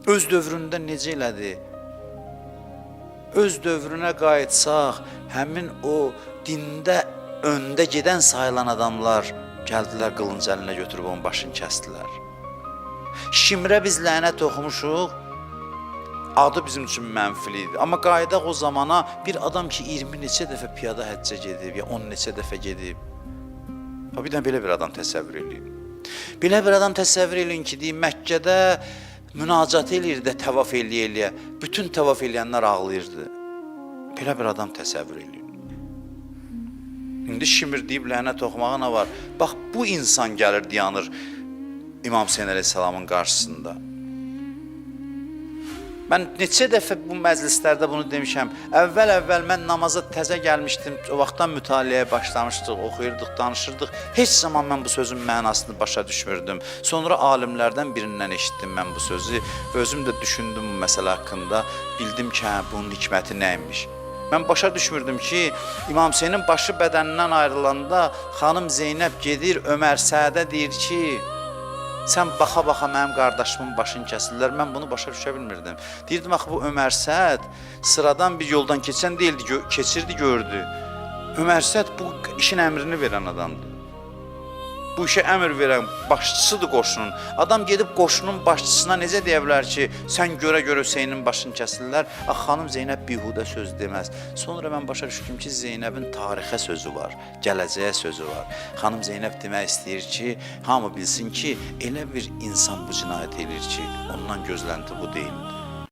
öz dövründə necə elədi? Öz dövrünə qayıtsaq, həmin o dində öndə gedən sayılan adamlar gəldilər qılınc əlinə götürüb onun başını kəsdilər. Şimrə biz lənət oxumuşuq, adı bizim üçün mənfili idi. Amma qayıdaq o zamana bir adam ki 20 neçə dəfə piyada həccə gedib, ya 10 neçə dəfə gedib. Bir də belə bir adam təsəvvür edin. Belə bir adam təsəvvür edin ki, deyim, Məkkədə münacat eləyir də təvaf eləyə-eləyə, bütün təvaf eləyənlər ağlayırdı. Belə bir adam təsəvvür edin. İndi Şimr deyib lənət oxumağa nə var? Bax, bu insan gəlir, dayanır İmam Hüseyin əleyhissalamın qarşısında. Mən neçə dəfə bu məclislərdə bunu demişəm. Əvvəl mən namaza təzə gəlmişdim. O vaxtdan mütaliəyə başlamışdıq, oxuyurduq, danışırdıq. Heç zaman mən bu sözün mənasını başa düşmürdüm. Sonra alimlərdən birindən eşitdim mən bu sözü. Özüm də düşündüm bu məsələ haqqında. Bildim ki, bunun hikməti nəymiş. Mən başa düşmürdüm ki, İmam Hüseynin başı bədənindən ayrılanda xanım Zeynəb gedir Ömər Səədə deyir ki, sən baxa-baxa mənim qardaşımın başını kəsirlər. Mən bunu başa düşə bilmirdim. Deyirdim, axı bu Ömər Səəd sıradan bir yoldan keçən deyildi, keçirdi, gördü. Ömər Səəd bu işin əmrini verən adamdır. Bu işə əmr verən başçısıdır qoşunun. Adam gedib qoşunun başçısına necə deyə bilər ki, sən görə-görə Hüseynin başını kəsirlər. Axı, xanım Zeynəb bihudə söz deməz. Sonra mən başa düşdüm ki, Zeynəbin tarixə sözü var, gələcəyə sözü var. Xanım Zeynəb demək istəyir ki, hamı bilsin ki, elə bir insan bu cinayət edir ki, ondan gözlənti bu deyildir.